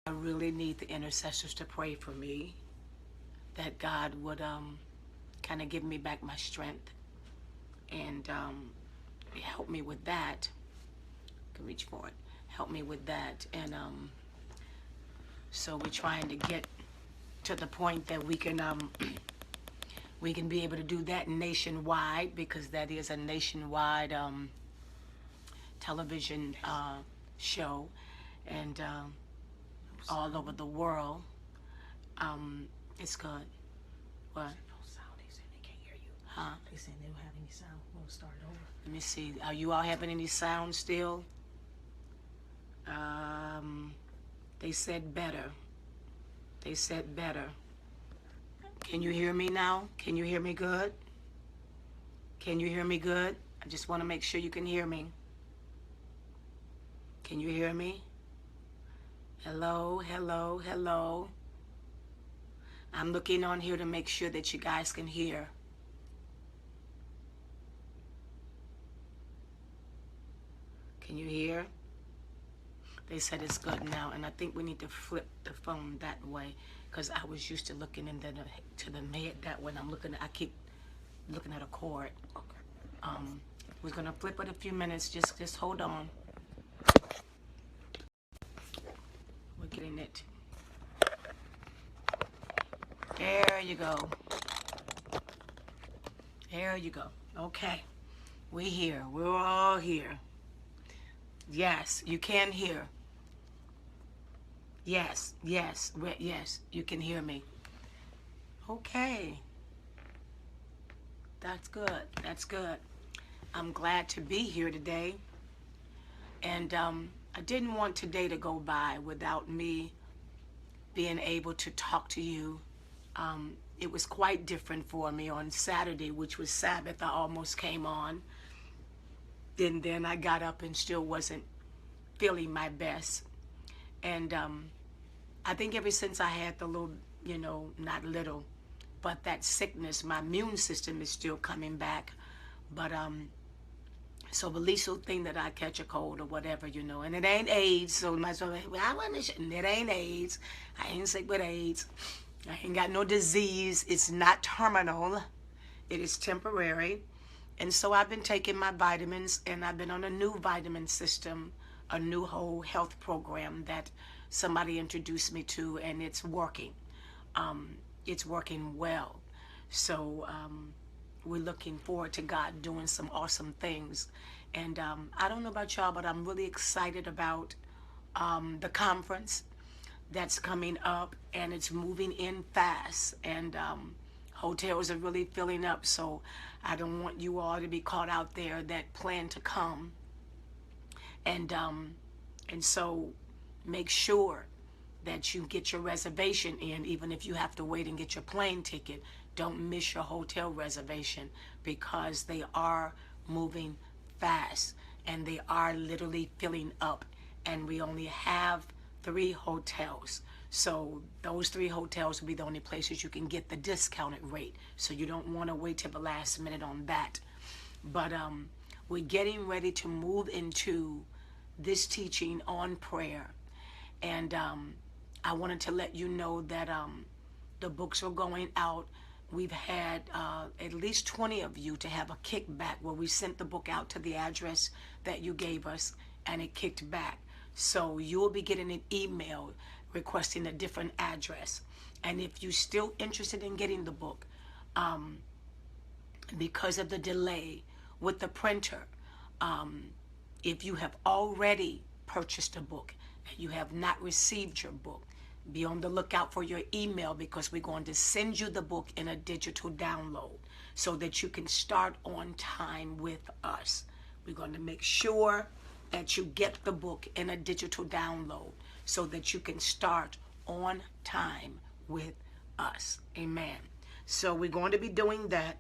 I really need the intercessors to pray for me, that God would kind of give me back my strength and help me with that. I can reach for it. Help me with that. And so we're trying to get to the point that we can we can be able to do that nationwide, because that is a nationwide television show, and all over the world. It's good. What? No sound. They said they can't hear you. Huh? They said they don't have any sound. We'll start it over. Let me see. Are you all having any sound still? They said better. They said better. Can you hear me now? Can you hear me good? Can you hear me good? I just want to make sure you can hear me. Can you hear me? Hello, hello, hello. I'm looking on here to make sure that you guys can hear. Can you hear? They said it's good now, and I think we need to flip the phone that way, because I was used to looking into to the head that way. And I keep looking at a cord. Okay. We're gonna flip it a few minutes. Just hold on. We're getting it. There you go. There you go. Okay. We're here. We're all here. Yes, you can hear. Yes, yes, yes, you can hear me. Okay. That's good. That's good. I'm glad to be here today. And I didn't want today to go by without me being able to talk to you. It was quite different for me on Saturday, which was Sabbath. I almost came on. Then I got up and still wasn't feeling my best. And I think ever since I had the little, not little, but that sickness, my immune system is still coming back. But so the least little thing that I catch a cold or whatever, and it ain't AIDS, so might as well, it ain't AIDS. I ain't sick with AIDS. I ain't got no disease. It's not terminal. It is temporary. And so I've been taking my vitamins, and I've been on a new vitamin system, a new whole health program that somebody introduced me to, and it's working. It's working well. So we're looking forward to God doing some awesome things. And I don't know about y'all, but I'm really excited about the conference that's coming up, and it's moving in fast. And hotels are really filling up, so I don't want you all to be caught out there that plan to come. And so make sure that you get your reservation in, even if you have to wait and get your plane ticket. Don't miss your hotel reservation, because they are moving fast and they are literally filling up, and we only have 3 hotels. So those 3 hotels will be the only places you can get the discounted rate. So you don't want to wait till the last minute on that. But we're getting ready to move into this teaching on prayer. And I wanted to let you know that the books are going out. We've had at least 20 of you to have a kickback where we sent the book out to the address that you gave us, and it kicked back. So you'll be getting an email requesting a different address. And if you're still interested in getting the book, because of the delay with the printer, if you have already purchased a book and you have not received your book, be on the lookout for your email, because we're going to send you the book in a digital download so that you can start on time with us. We're going to make sure that you get the book in a digital download so that you can start on time with us. Amen. So we're going to be doing that.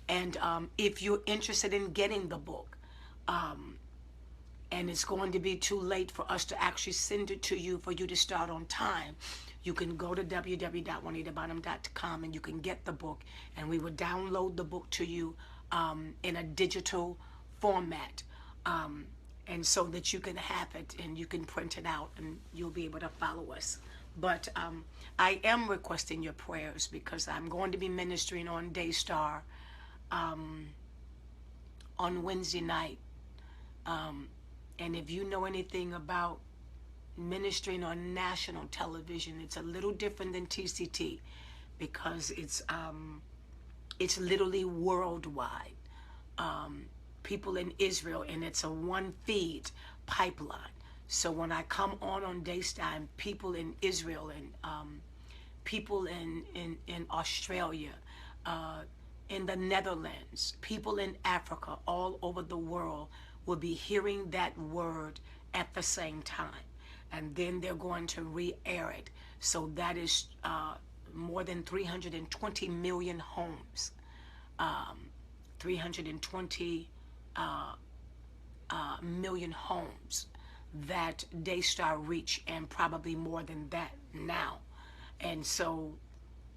And if you're interested in getting the book, and it's going to be too late for us to actually send it to you for you to start on time, you can go to www.juanitabynum.com and you can get the book, and we will download the book to you in a digital format. And so that you can have it and you can print it out and you'll be able to follow us. But I am requesting your prayers because I'm going to be ministering on Daystar on Wednesday night. And if you know anything about ministering on national television, it's a little different than TCT because it's literally worldwide. People in Israel, and it's a one feed pipeline. So when I come on Daystar, people in Israel and people in Australia, in the Netherlands, people in Africa, all over the world will be hearing that word at the same time. And then they're going to re-air it. So that is more than 320 million homes, 320 million homes that Daystar reach, and probably more than that now. And so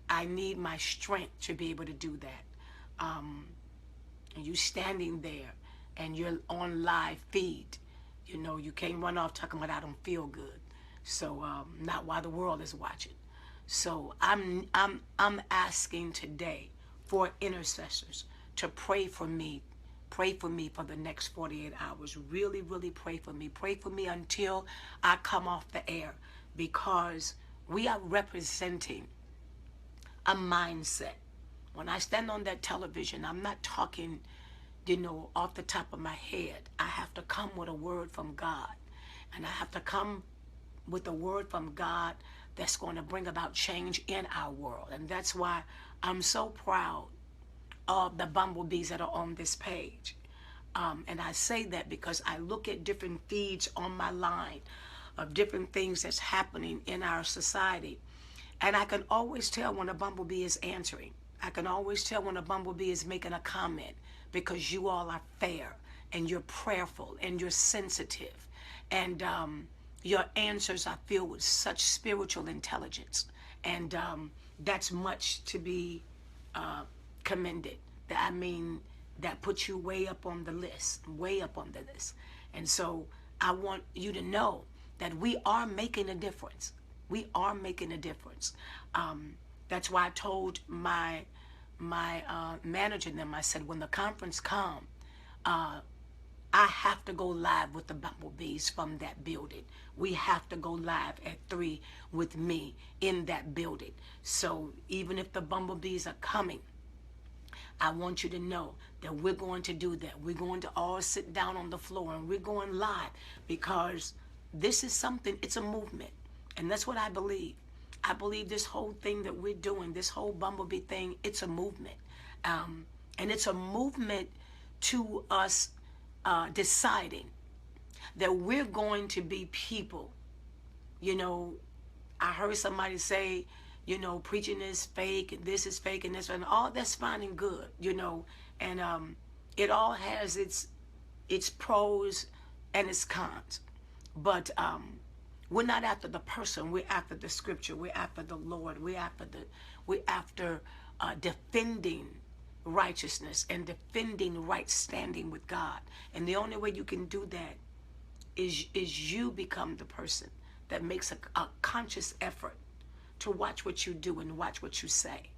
I need my strength to be able to do that. And you standing there and you're on live feed, you know, you can't run off talking about I don't feel good. So not while the world is watching. So I'm asking today for intercessors to pray for me. Pray for me for the next 48 hours. Really, really pray for me. Pray for me until I come off the air, because we are representing a mindset. When I stand on that television, I'm not talking, you know, off the top of my head. I have to come with a word from God. And I have to come with a word from God that's going to bring about change in our world. And that's why I'm so proud of the bumblebees that are on this page. And I say that because I look at different feeds on my line of different things that's happening in our society. And I can always tell when a bumblebee is answering. I can always tell when a bumblebee is making a comment, because you all are fair and you're prayerful and you're sensitive. And your answers are filled with such spiritual intelligence. And that's much to be commended. I mean, that puts you way up on the list, way up on the list. And so I want you to know that we are making a difference. We are making a difference. That's why I told my manager and them, I said, when the conference come, I have to go live with the bumblebees from that building. We have to go live at 3 with me in that building. So even if the bumblebees are coming, I want you to know that we're going to do that. We're going to all sit down on the floor and we're going live, because this is something, it's a movement. And that's what I believe. I believe this whole thing that we're doing, this whole bumblebee thing, it's a movement. And it's a movement to us deciding that we're going to be people. You know, I heard somebody say, you know, preaching is fake, and this is fake, and this, and all that's fine and good, you know. And it all has its pros and its cons. But we're not after the person. We're after the scripture. We're after the Lord. We're after defending righteousness and defending right standing with God. And the only way you can do that is you become the person that makes a conscious effort to watch what you do and watch what you say.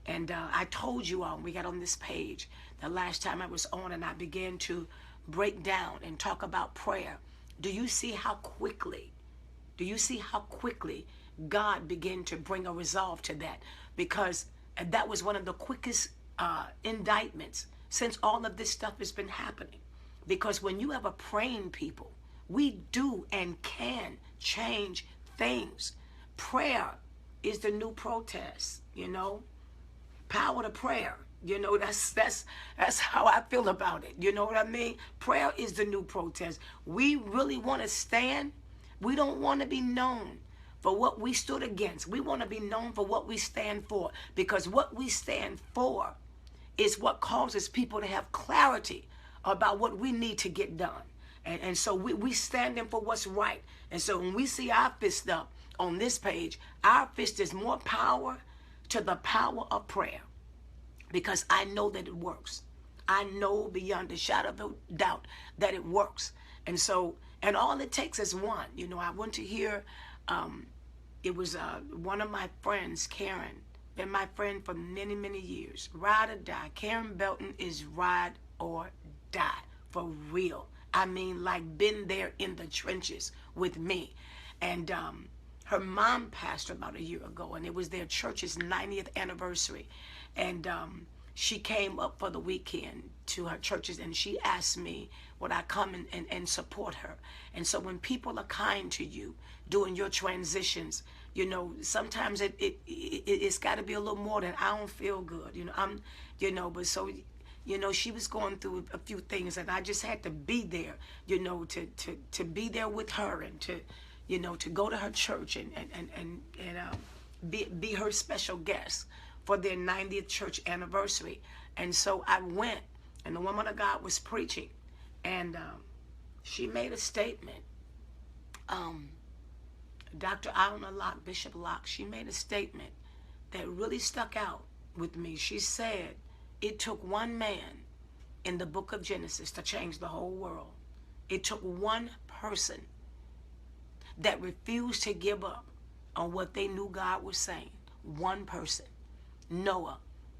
And I told you all, we got on this page, the last time I was on and I began to break down and talk about prayer. Do you see how quickly God began to bring a resolve to that? Because that was one of the quickest indictments since all of this stuff has been happening. Because when you have a praying people, we do and can change things. Prayer is the new protest, you know. Power to prayer, you know. That's how I feel about it. You know what I mean? Prayer is the new protest. We really want to stand. We don't want to be known for what we stood against. We want to be known for what we stand for, because what we stand for is what causes people to have clarity about what we need to get done. And so we stand in for what's right. And so when we see our fist up on this page, our fist is more power to the power of prayer, because I know that it works. I know beyond a shadow of a doubt that it works. And so, and all it takes is one. You know, I went to hear it was one of my friends, Karen, been my friend for many, many years. Ride or die. Karen Belton is ride or die, for real. I mean, like, been there in the trenches with me. And her mom passed about a year ago, and it was their church's 90th anniversary. And she came up for the weekend to her churches, and she asked me would I come and support her. And so when people are kind to you during your transitions, you know, sometimes it's got to be a little more than I don't feel good. You know, but so, you know, she was going through a few things, and I just had to be there, you know, to be there with her, and to, you know, to go to her church and be her special guest for their 90th church anniversary. And so I went, and the woman of God was preaching, and she made a statement. Dr. Alma Locke, Bishop Locke, she made a statement that really stuck out with me. She said, it took one man in the book of Genesis to change the whole world. It took one person that refused to give up on what they knew God was saying. One person, Noah,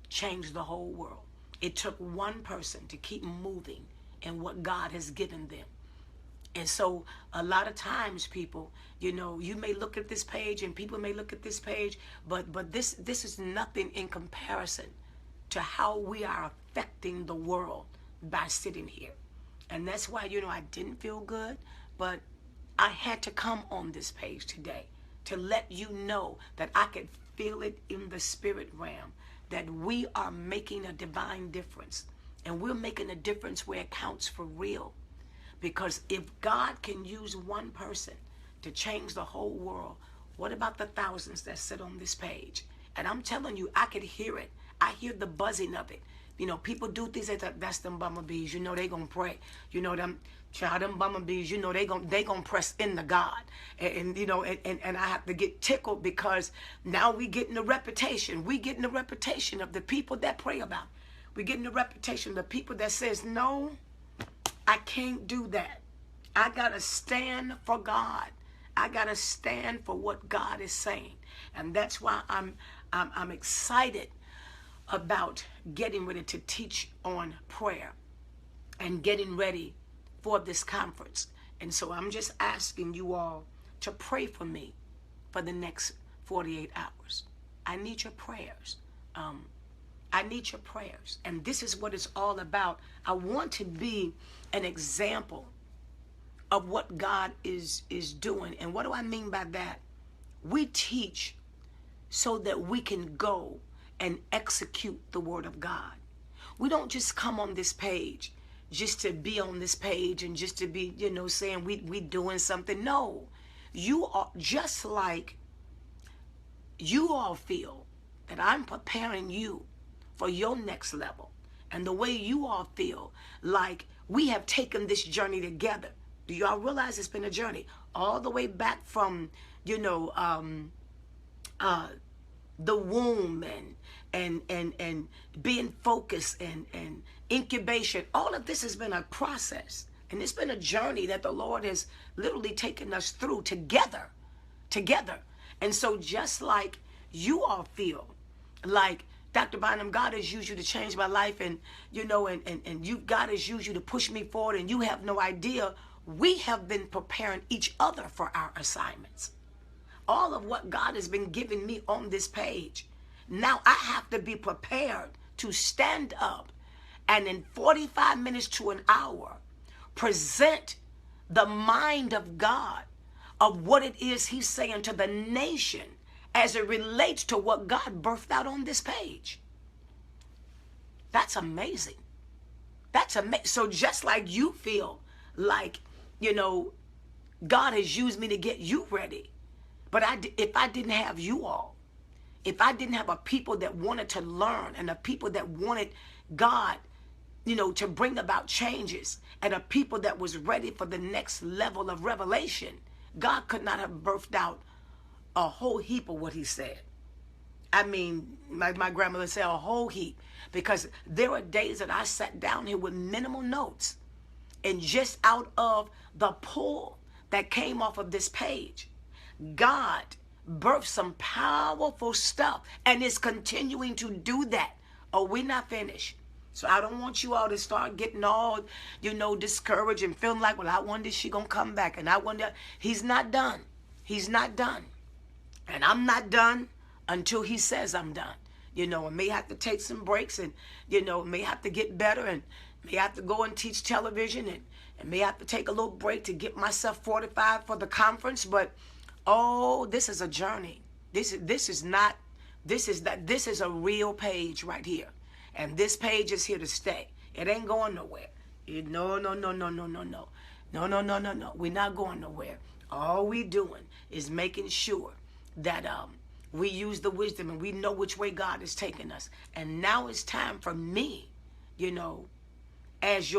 changed the whole world. It took one person to keep moving in what God has given them. And so a lot of times, people, you know, you may look at this page, and people may look at this page, but this is nothing in comparison to how we are affecting the world by sitting here. And that's why, you know, I didn't feel good, but I had to come on this page today to let you know that I could feel it in the spirit realm, that we are making a divine difference, and we're making a difference where it counts for real. Because if God can use one person to change the whole world, what about the thousands that sit on this page? And I'm telling you, I could hear it. I hear the buzzing of it. You know, people do things that that's them bumblebees. You know, they gonna pray. You know, them bumblebees, you know, they gonna press into God. And you know, and I have to get tickled, because now we getting the reputation. We getting the reputation of the people that pray about. We getting the reputation of the people that says, no, I can't do that. I gotta stand for God. I gotta stand for what God is saying. And that's why I'm excited about getting ready to teach on prayer and getting ready for this conference. And so I'm just asking you all to pray for me for the next 48 hours. I need your prayers. I need your prayers. And this is what it's all about. I want to be an example of what God is doing. And what do I mean by that? We teach so that we can go and execute the word of God. We don't just come on this page just to be on this page and just to be, you know, saying we doing something. No, you are just like you all feel that I'm preparing you for your next level. And the way you all feel like we have taken this journey together. Do y'all realize it's been a journey all the way back from, you know, the womb and being focused and incubation. All of this has been a process, and it's been a journey that the Lord has literally taken us through together. And so just like you all feel like, Dr. Bynum, God has used you to change my life, and you know, and God has used you to push me forward, and you have no idea, we have been preparing each other for our assignments. All of what God has been giving me on this page, now I have to be prepared to stand up and in 45 minutes to an hour present the mind of God of what it is he's saying to the nation as it relates to what God birthed out on this page. That's amazing. That's amazing. So just like you feel like, you know, God has used me to get you ready. But if I didn't have you all, if I didn't have a people that wanted to learn, and a people that wanted God, you know, to bring about changes, and a people that was ready for the next level of revelation, God could not have birthed out a whole heap of what he said. I mean, like my grandmother said, a whole heap. Because there are days that I sat down here with minimal notes, and just out of the pull that came off of this page, God birthed some powerful stuff, and it's continuing to do that. Oh, we're not finished. So I don't want you all to start getting all, discouraged and feeling like, well, I wonder if she gonna come back, and I wonder. He's not done. He's not done, and I'm not done until he says I'm done. I may have to take some breaks, and may have to get better, and may have to go and teach television, and may have to take a little break to get myself fortified for the conference. But oh, this is a journey. This is a real page right here, and this page is here to stay. It ain't going nowhere. No. We're not going nowhere. All we doing is making sure that we use the wisdom, and we know which way God is taking us. And now it's time for me, as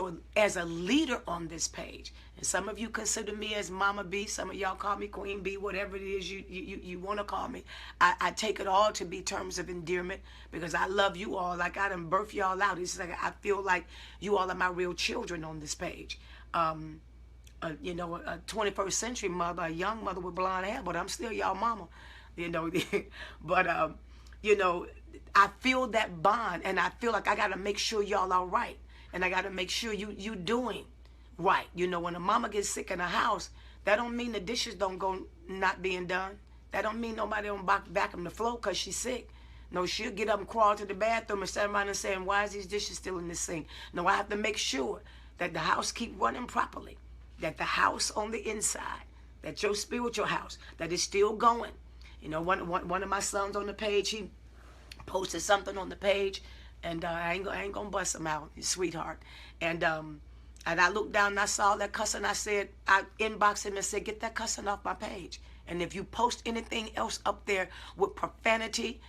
a leader on this page. And some of you consider me as Mama B. Some of y'all call me Queen B. Whatever it is you want to call me. I take it all to be terms of endearment, because I love you all. Like I done birthed y'all out. It's like I feel like you all are my real children on this page. A 21st century mother, a young mother with blonde hair, but I'm still y'all mama. But I feel that bond, and I feel like I got to make sure y'all are right, and I got to make sure you doing right. When a mama gets sick in the house, that don't mean the dishes don't go not being done. That don't mean nobody don't back on the floor because she's sick. No, she'll get up and crawl to the bathroom and stand around and saying, why is these dishes still in the sink? No, I have to make sure that the house keep running properly, that the house on the inside, that your spiritual house, that is still going. One of my sons on the page, he posted something on the page, and I ain't gonna bust him out, sweetheart. And I looked down and I saw that cussing. I inboxed him and said, get that cussing off my page. And if you post anything else up there with profanity,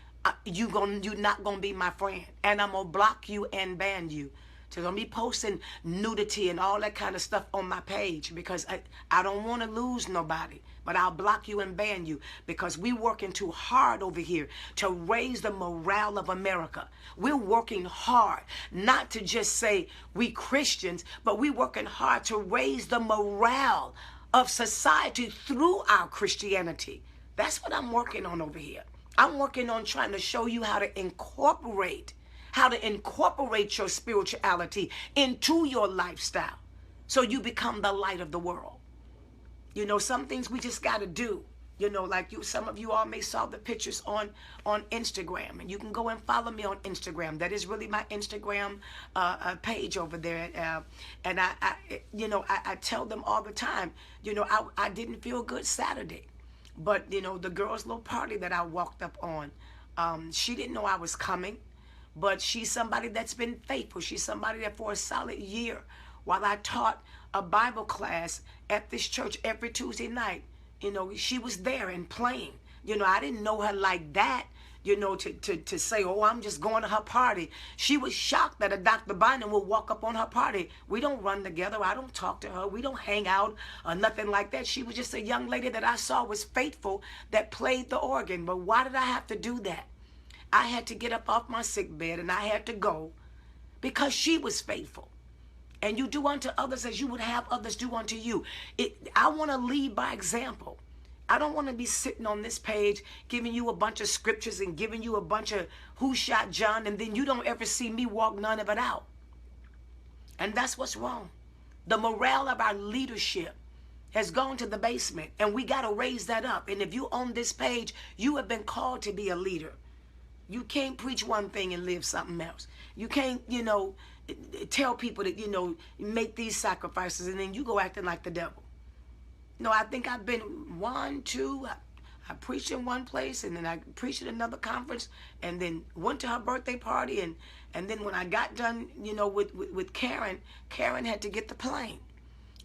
you're not gonna be my friend, and I'm gonna block you and ban you. So don't be posting nudity and all that kind of stuff on my page, because I don't want to lose nobody. But I'll block you and ban you, because we're working too hard over here to raise the morale of America. We're working hard not to just say we Christians, but we're working hard to raise the morale of society through our Christianity. That's what I'm working on over here. I'm working on trying to show you how to incorporate your spirituality into your lifestyle, so you become the light of the world. Some things we just got to do. Some of you all may saw the pictures on Instagram, and you can go and follow me on Instagram. That is really my Instagram page over there. And I tell them all the time, I didn't feel good Saturday, but the girls' little party that I walked up on, she didn't know I was coming. But she's somebody that's been faithful. She's somebody that for a solid year, while I taught a Bible class at this church every Tuesday night, she was there and playing. I didn't know her like that, to say, oh, I'm just going to her party. She was shocked that a Dr. Bynum would walk up on her party. We don't run together. I don't talk to her. We don't hang out or nothing like that. She was just a young lady that I saw was faithful, that played the organ. But why did I have to do that? I had to get up off my sick bed, and I had to go, because she was faithful. And you do unto others as you would have others do unto you. I want to lead by example. I don't want to be sitting on this page giving you a bunch of scriptures and giving you a bunch of who shot John, and then you don't ever see me walk none of it out. And that's what's wrong. The morale of our leadership has gone to the basement, and we got to raise that up. And if you on this page, you have been called to be a leader. You can't preach one thing and live something else. You can't, tell people that, make these sacrifices, and then you go acting like the devil. No, I think I've been I preached in one place, and then I preached at another conference, and then went to her birthday party, and then when I got done, with Karen had to get the plane.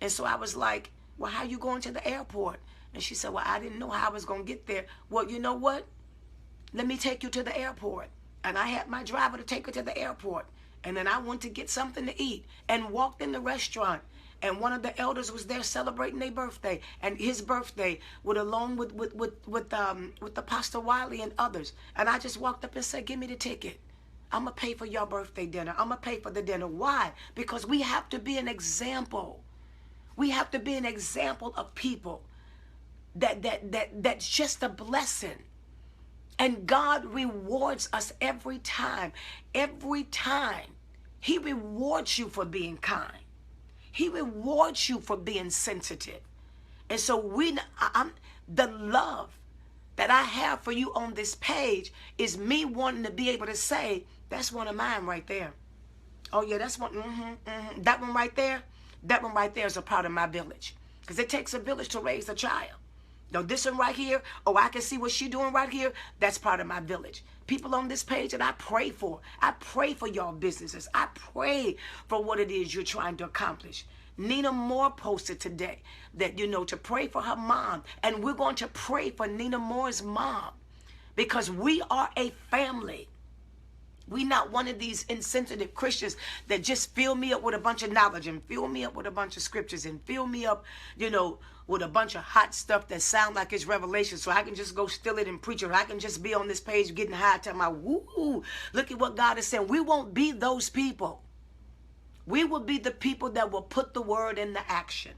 And so I was like, well, how you going to the airport? And she said, well, I didn't know how I was going to get there. Well, you know what? Let me take you to the airport. And I had my driver to take her to the airport. And then I went to get something to eat and walked in the restaurant. And one of the elders was there celebrating their birthday, and his birthday, along with Pastor Wiley and others. And I just walked up and said, give me the ticket. I'm going to pay for your birthday dinner. I'm going to pay for the dinner. Why? Because we have to be an example. We have to be an example of people that's just a blessing. And God rewards us every time. Every time. He rewards you for being kind. He rewards you for being sensitive. And so the love that I have for you on this page is me wanting to be able to say, that's one of mine right there. Oh yeah, that's one. That one right there. That one right there is a part of my village. Because it takes a village to raise a child. Now this one right here, oh, I can see what she's doing right here. That's part of my village. People on this page that I pray for. I pray for y'all businesses. I pray for what it is you're trying to accomplish. Nina Moore posted today that, to pray for her mom. And we're going to pray for Nina Moore's mom. Because we are a family. We not one of these insensitive Christians that just fill me up with a bunch of knowledge and fill me up with a bunch of scriptures and fill me up, with a bunch of hot stuff that sound like it's revelation, so I can just go steal it and preach it, or I can just be on this page getting high, telling my woo, look at what God is saying. We won't be those people. We will be the people that will put the word into action.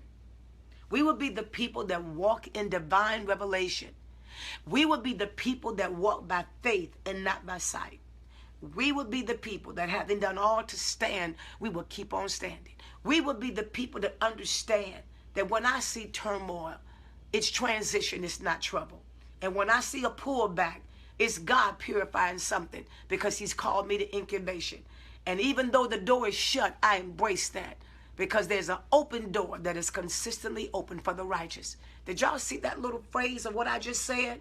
We will be the people that walk in divine revelation. We will be the people that walk by faith and not by sight. We will be the people that, having done all to stand, we will keep on standing. We will be the people that understand that when I see turmoil, it's transition, it's not trouble. And when I see a pullback, it's God purifying something, because he's called me to incubation. And even though the door is shut, I embrace that, because there's an open door that is consistently open for the righteous. Did y'all see that little phrase of what I just said?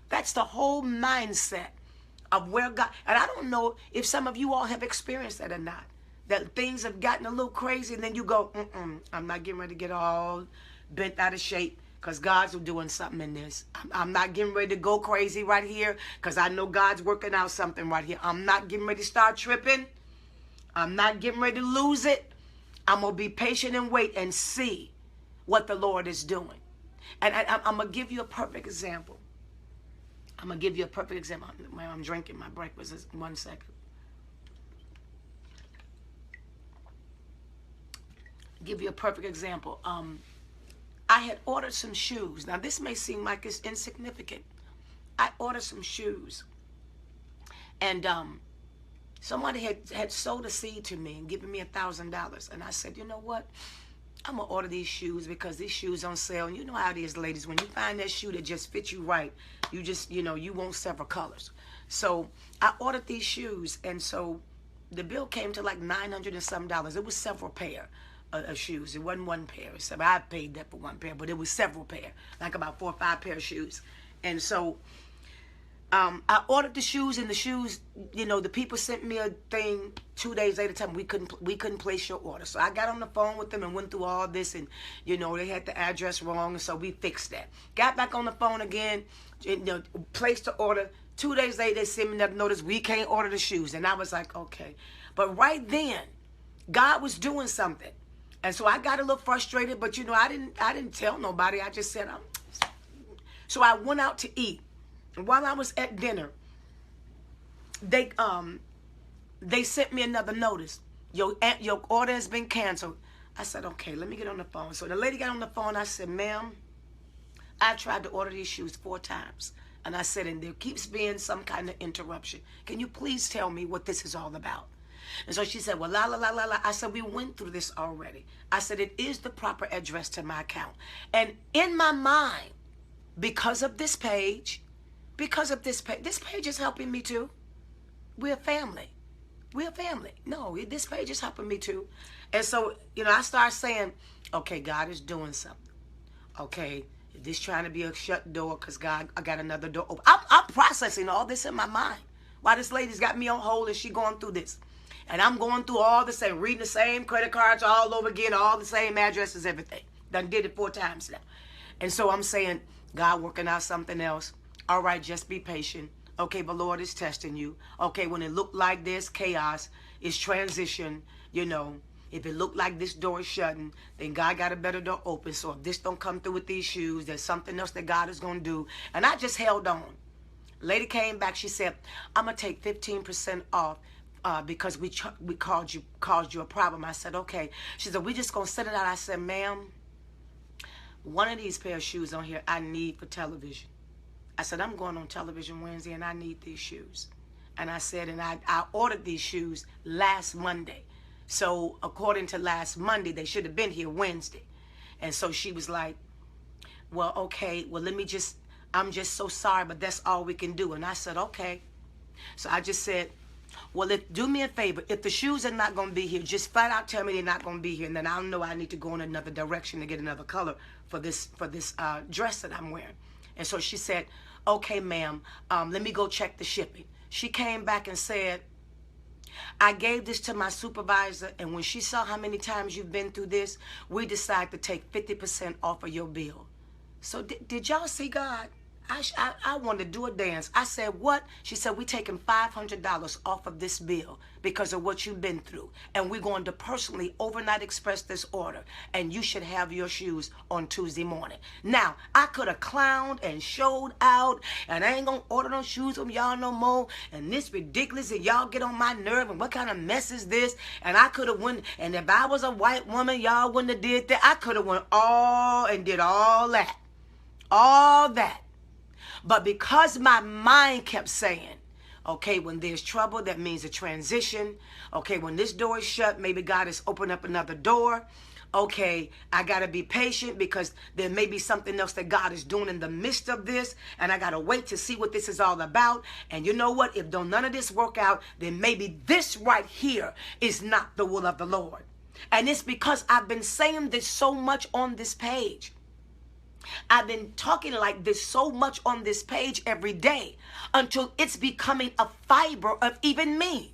That's the whole mindset of where God, and I don't know if some of you all have experienced that or not, that things have gotten a little crazy, and then you go, I'm not getting ready to get all bent out of shape, because God's doing something in this. I'm not getting ready to go crazy right here, because I know God's working out something right here. I'm not getting ready to start tripping. I'm not getting ready to lose it. I'm going to be patient and wait and see what the Lord is doing. And I'm going to give you a perfect example. I'm drinking my breakfast. Just 1 second. Give you a perfect example. I had ordered some shoes. Now, this may seem like it's insignificant. I ordered some shoes. And somebody had sowed a seed to me and given me $1,000. And I said, you know what? I'm going to order these shoes, because these shoes on sale. And you know how it is, ladies. When you find that shoe that just fits you right, you just, you want several colors. So I ordered these shoes. And so the bill came to like $900 and some. It was several pair of shoes. It wasn't one pair. So I paid that for one pair, but it was several pair, like about 4 or 5 pair of shoes. And so I ordered the shoes, and the shoes, the people sent me a thing 2 days later telling me we couldn't place your order. So I got on the phone with them and went through all this, and they had the address wrong, and so we fixed that. Got back on the phone again, placed the order. 2 days later, they sent me another notice, we can't order the shoes. And I was like, okay. But right then, God was doing something. And so I got a little frustrated, but I didn't tell nobody. I just said, so I went out to eat. And while I was at dinner, they sent me another notice. Your order has been canceled. I said, okay, let me get on the phone. So the lady got on the phone. I said, ma'am, I tried to order these shoes 4 times. And I said, and there keeps being some kind of interruption. Can you please tell me what this is all about? And so she said, well, la, la, la, la, la. I said, we went through this already. I said, it is the proper address to my account. And in my mind, because of this page is helping me too. We're a family. No, this page is helping me too. And so, I started saying, okay, God is doing something. Okay, this trying to be a shut door, because God, I got another door open. I'm processing all this in my mind. Why this lady's got me on hold and she going through this. And I'm going through all the same, reading the same credit cards all over again, all the same addresses, everything. Done did it 4 times now. And so I'm saying, God working out something else. All right, just be patient. Okay, but Lord is testing you. Okay, when it looked like this, chaos, it's transition, If it looked like this door is shutting, then God got a better door open. So if this don't come through with these shoes, there's something else that God is going to do. And I just held on. Lady came back. She said, I'm going to take 15% off because we caused you a problem. I said, okay. She said, we just going to set it out. I said, ma'am, one of these pair of shoes on here I need for television. I said, I'm going on television Wednesday and I need these shoes. And I said, and I ordered these shoes last Monday. So according to last Monday, they should have been here Wednesday. And so she was like, well, okay, well, I'm just so sorry, but that's all we can do. And I said, okay. So I just said, well, do me a favor. If the shoes are not going to be here, just flat out tell me they're not going to be here. And then I'll know I need to go in another direction to get another color for this dress that I'm wearing. And so she said, okay, ma'am, let me go check the shipping. She came back and said, I gave this to my supervisor, and when she saw how many times you've been through this, we decided to take 50% off of your bill. So did y'all see God? I wanted to do a dance. I said, what? She said, we're taking $500 off of this bill because of what you've been through. And we're going to personally overnight express this order. And you should have your shoes on Tuesday morning. Now, I could have clowned and showed out. And I ain't going to order no shoes from y'all no more. And this ridiculous. And y'all get on my nerve. And what kind of mess is this? And I could have went. And if I was a white woman, y'all wouldn't have did that. I could have went all and did all that. All that. But because my mind kept saying, okay, when there's trouble, that means a transition. Okay, when this door is shut, maybe God has opened up another door. Okay, I got to be patient because there may be something else that God is doing in the midst of this. And I got to wait to see what this is all about. And you know what? If none of this work out, then maybe this right here is not the will of the Lord. And it's because I've been saying this so much on this page. I've been talking like this so much on this page every day until it's becoming a fiber of even me.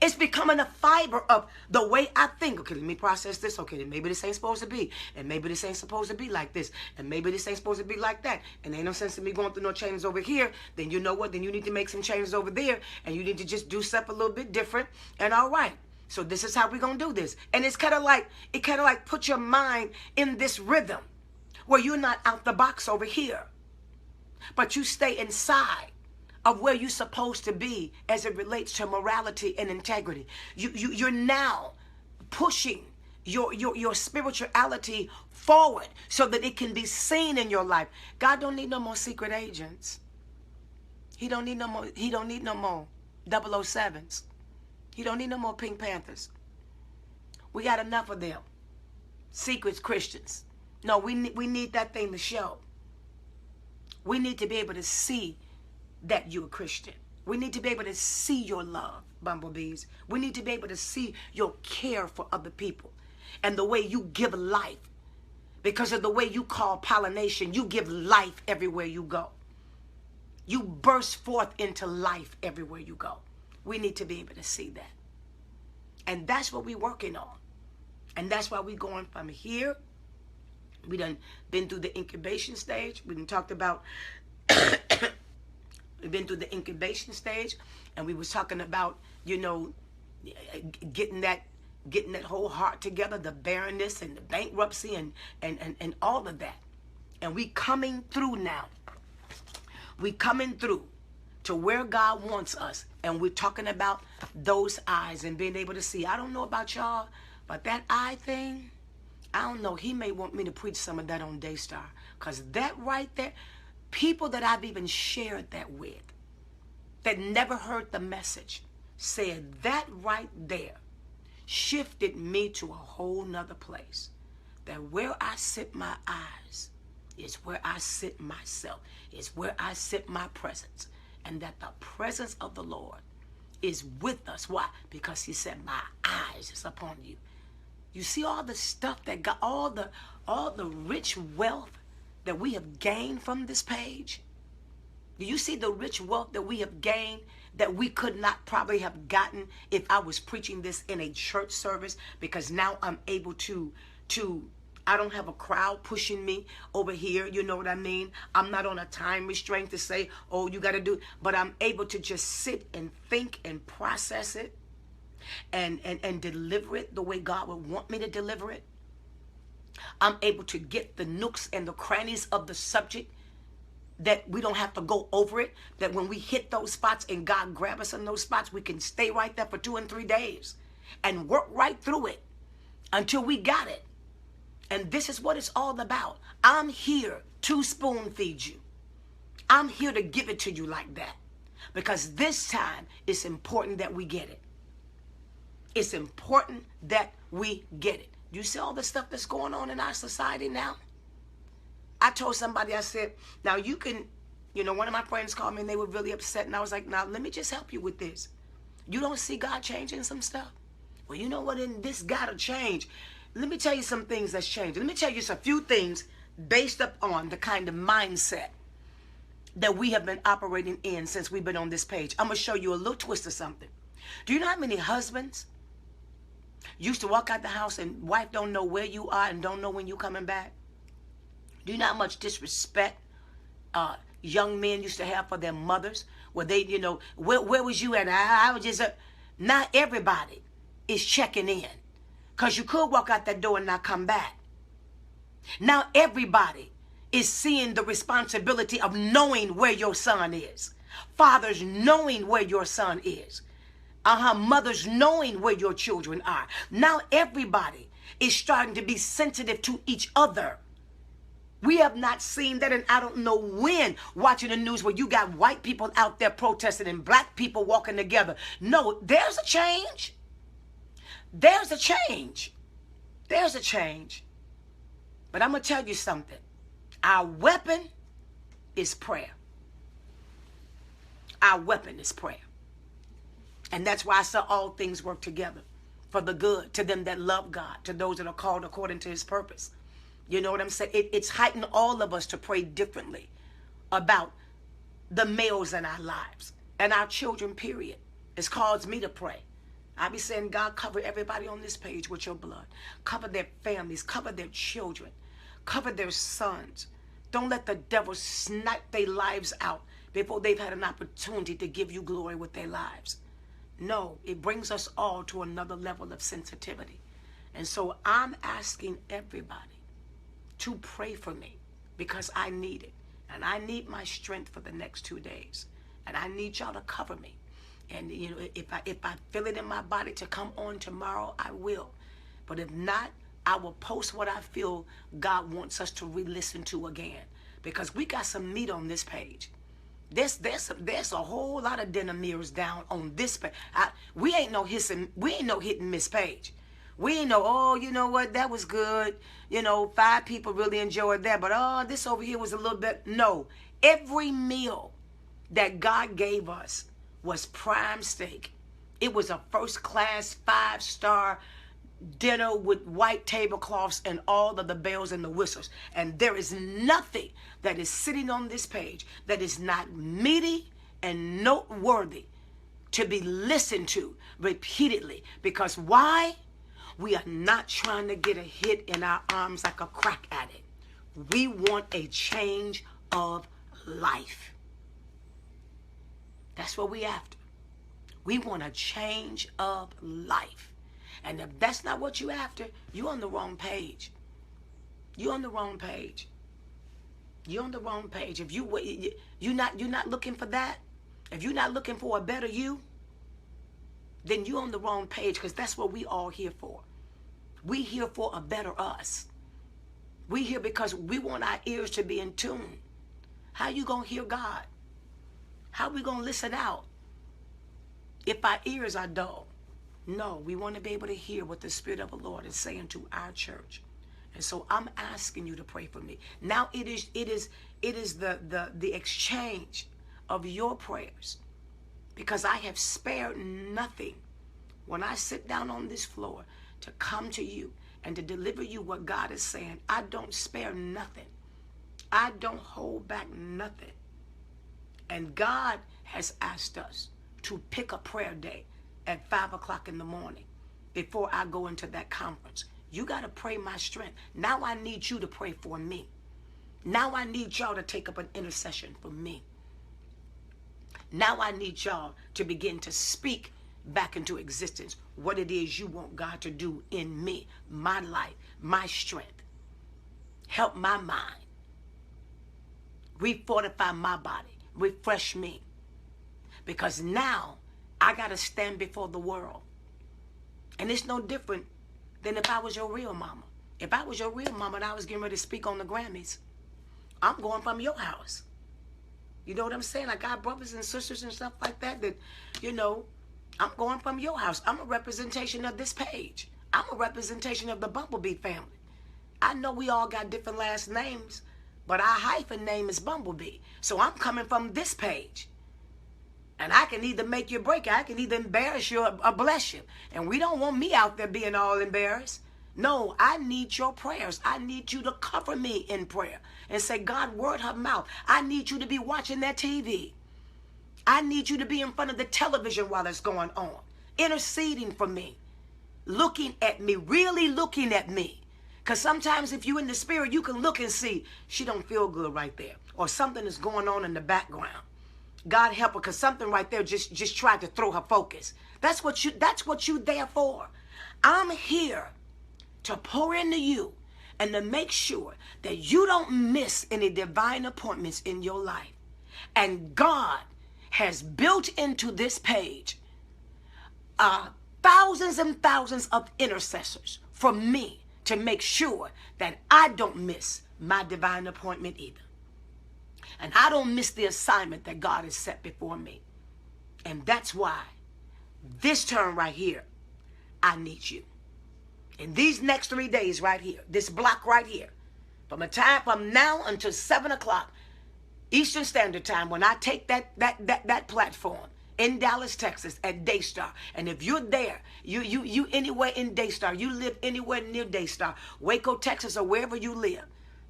It's becoming a fiber of the way I think. Okay, let me process this. Okay, then maybe this ain't supposed to be. And maybe this ain't supposed to be like this. And maybe this ain't supposed to be like that. And ain't no sense in me going through no changes over here. Then you know what? Then you need to make some changes over there. And you need to just do stuff a little bit different. And all right. So this is how we're going to do this. And it kind of like put your mind in this rhythm. Where you're not out the box over here, but you stay inside of where you're supposed to be as it relates to morality and integrity. You're now pushing your spirituality forward so that it can be seen in your life. God don't need no more secret agents. He don't need no more 007s. He don't need no more Pink Panthers. We got enough of them. Secret Christians. No, we need that thing to show. We need to be able to see that you're a Christian. We need to be able to see your love, bumblebees. We need to be able to see your care for other people and the way you give life. Because of the way you call pollination, you give life everywhere you go. You burst forth into life everywhere you go. We need to be able to see that. And that's what we're working on. And that's why we're going from here. We done been through the incubation stage. We done talked about, we've been through the incubation stage, and we was talking about, getting that whole heart together, the barrenness and the bankruptcy and all of that. And we coming through now. We coming through to where God wants us. And we're talking about those eyes and being able to see. I don't know about y'all, but that eye thing, I don't know. He may want me to preach some of that on Daystar. Because that right there, people that I've even shared that with, that never heard the message, said that right there shifted me to a whole nother place. That where I sit my eyes is where I sit myself. Is where I sit my presence. And that the presence of the Lord is with us. Why? Because he said, my eyes is upon you. You see all the stuff that got, all the rich wealth that we have gained from this page? Do you see the rich wealth that we have gained that we could not probably have gotten if I was preaching this in a church service? Because now I'm able to I don't have a crowd pushing me over here. You know what I mean? I'm not on a time restraint to say, oh, you got to do, but I'm able to just sit and think and process it. And deliver it the way God would want me to deliver it. I'm able to get the nooks and the crannies of the subject that we don't have to go over it. That when we hit those spots and God grab us in those spots, we can stay right there for 2 and 3 days and work right through it until we got it. And this is what it's all about. I'm here to spoon feed you. I'm here to give it to you like that. Because this time, it's important that we get it. It's important that we get it. You see all the stuff that's going on in our society now? I told somebody, I said, now you can, one of my friends called me and they were really upset. And I was like, now let me just help you with this. You don't see God changing some stuff? Well, you know what? And this got to change. Let me tell you some things that's changed. Let me tell you just a few things based upon the kind of mindset that we have been operating in since we've been on this page. I'm going to show you a little twist of something. Do you know how many husbands used to walk out the house and wife don't know where you are and don't know when you're coming back? Do you know how much disrespect young men used to have for their mothers? Where they, where was you at? I was just, not everybody is checking in. Because you could walk out that door and not come back. Now everybody is seeing the responsibility of knowing where your son is. Fathers knowing where your son is. Mothers knowing where your children are. Now everybody is starting to be sensitive to each other. We have not seen that, and I don't know when, watching the news where you got white people out there protesting and black people walking together. No, there's a change. There's a change. There's a change. But I'm going to tell you something. Our weapon is prayer. Our weapon is prayer. And that's why I saw all things work together for the good, to them that love God, to those that are called according to his purpose. You know what I'm saying? It's heightened all of us to pray differently about the males in our lives and our children, period. It's caused me to pray. I be saying, God, cover everybody on this page with your blood. Cover their families. Cover their children. Cover their sons. Don't let the devil snipe their lives out before they've had an opportunity to give you glory with their lives. No, it brings us all to another level of sensitivity. And so I'm asking everybody to pray for me because I need it. And I need my strength for the next 2 days. And I need y'all to cover me. And, if I feel it in my body to come on tomorrow, I will. But if not, I will post what I feel God wants us to re-listen to again. Because we got some meat on this page. There's a whole lot of dinner mirrors down on this page. We ain't no hit and miss page. We ain't no, oh, you know what, that was good. 5 people really enjoyed that. But, oh, this over here was a little bit. No. Every meal that God gave us was prime steak. It was a first-class 5-star dinner with white tablecloths and all of the bells and the whistles. And there is nothing that is sitting on this page that is not meaty and noteworthy to be listened to repeatedly. Because why? We are not trying to get a hit in our arms like a crack addict. We want a change of life. That's what we after. We want a change of life. And if that's not what you after, you're on the wrong page. You're on the wrong page. You're on the wrong page. If you're not looking for that, if you're not looking for a better you, then you're on the wrong page, because that's what we all here for. We here for a better us. We here because we want our ears to be in tune. How you gonna hear God? How we gonna listen out if our ears are dull? No, we want to be able to hear what the Spirit of the Lord is saying to our church. And so I'm asking you to pray for me. Now it is the exchange of your prayers, because I have spared nothing when I sit down on this floor to come to you and to deliver you what God is saying. I don't spare nothing. I don't hold back nothing. And God has asked us to pick a prayer day at 5 o'clock in the morning before I go into that conference. You got to pray my strength. Now I need you to pray for me. Now I need y'all to take up an intercession for me. Now I need y'all to begin to speak back into existence what it is you want God to do in me, my life, my strength. Help my mind. Refortify my body. Refresh me. Because now I got to stand before the world. And it's no different than if I was your real mama. If I was your real mama and I was getting ready to speak on the Grammys, I'm going from your house. You know what I'm saying? I got brothers and sisters and stuff like that that, you know, I'm going from your house. I'm a representation of this page. I'm a representation of the Bumblebee family. I know we all got different last names, but our hyphen name is Bumblebee. So I'm coming from this page. And I can either make you break it. I can either embarrass you or bless you. And we don't want me out there being all embarrassed. No, I need your prayers. I need you to cover me in prayer and say, God, word her mouth. I need you to be watching that TV. I need you to be in front of the television while it's going on, interceding for me, looking at me, really looking at me. Because sometimes if you're in the spirit, you can look and see she don't feel good right there, or something is going on in the background. God help her, because something right there just tried to throw her focus. That's what you there for. I'm here to pour into you and to make sure that you don't miss any divine appointments in your life. And God has built into this page thousands and thousands of intercessors for me to make sure that I don't miss my divine appointment either. And I don't miss the assignment that God has set before me. And that's why this turn right here, I need you. In these next 3 days right here, this block right here, from now until 7 o'clock Eastern Standard Time, when I take that platform in Dallas, Texas at Daystar. And if you're there, you anywhere in Daystar, you live anywhere near Daystar, Waco, Texas, or wherever you live,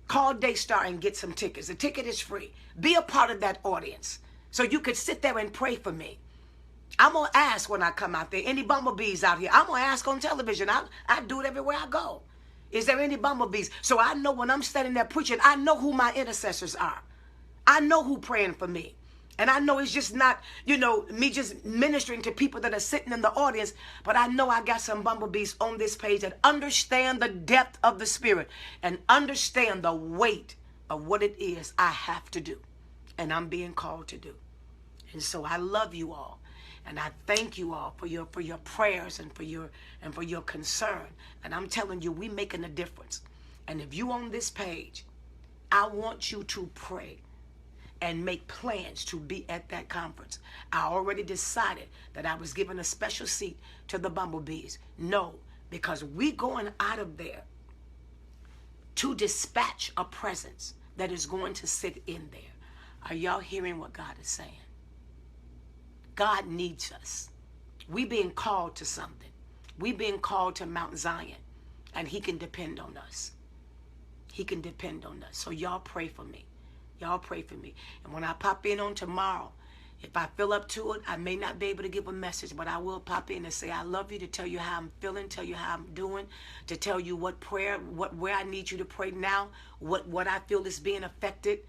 call Daystar and get some tickets. The ticket is free. Be a part of that audience so you could sit there and pray for me. I'm going to ask when I come out there, any bumblebees out here? I'm going to ask on television. I do it everywhere I go. Is there any bumblebees? So I know when I'm standing there preaching, I know who my intercessors are. I know who praying for me. And I know it's just not, me just ministering to people that are sitting in the audience, but I know I got some bumblebees on this page that understand the depth of the spirit and understand the weight of what it is I have to do and I'm being called to do. And so I love you all. And I thank you all for your prayers and for your concern. And I'm telling you, we making a difference. And if you on this page, I want you to pray and make plans to be at that conference. I already decided that I was giving a special seat to the bumblebees. No, because we going out of there to dispatch a presence that is going to sit in there. Are y'all hearing what God is saying? God needs us. We being called to something. We being called to Mount Zion, and he can depend on us. He can depend on us. So y'all pray for me. Y'all pray for me. And when I pop in on tomorrow, if I feel up to it, I may not be able to give a message, but I will pop in and say, I love you, to tell you how I'm feeling, tell you how I'm doing, to tell you what prayer, where I need you to pray now, what I feel is being affected,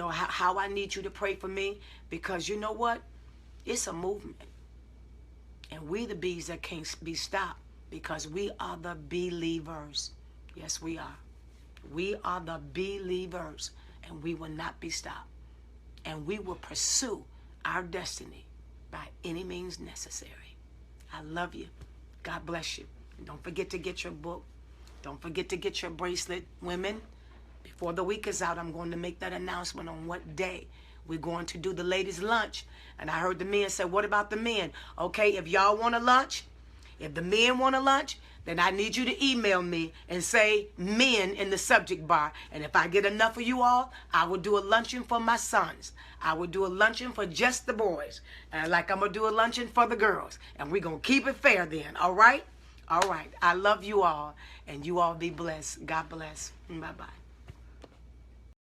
how I need you to pray for me. Because you know what? It's a movement. And we the bees that can't be stopped, because we are the believers. Yes, we are. We are the believers, and we will not be stopped. And we will pursue our destiny by any means necessary. I love you. God bless you. And don't forget to get your book. Don't forget to get your bracelet. Women, before the week is out, I'm going to make that announcement on what day we're going to do the ladies' lunch. And I heard the men say, what about the men? Okay, if y'all want a lunch, if the men want a lunch, then I need you to email me and say men in the subject bar. And if I get enough of you all, I will do a luncheon for my sons. I will do a luncheon for just the boys. Like I'm going to do a luncheon for the girls. And we're going to keep it fair then. All right? All right. I love you all. And you all be blessed. God bless. Bye-bye.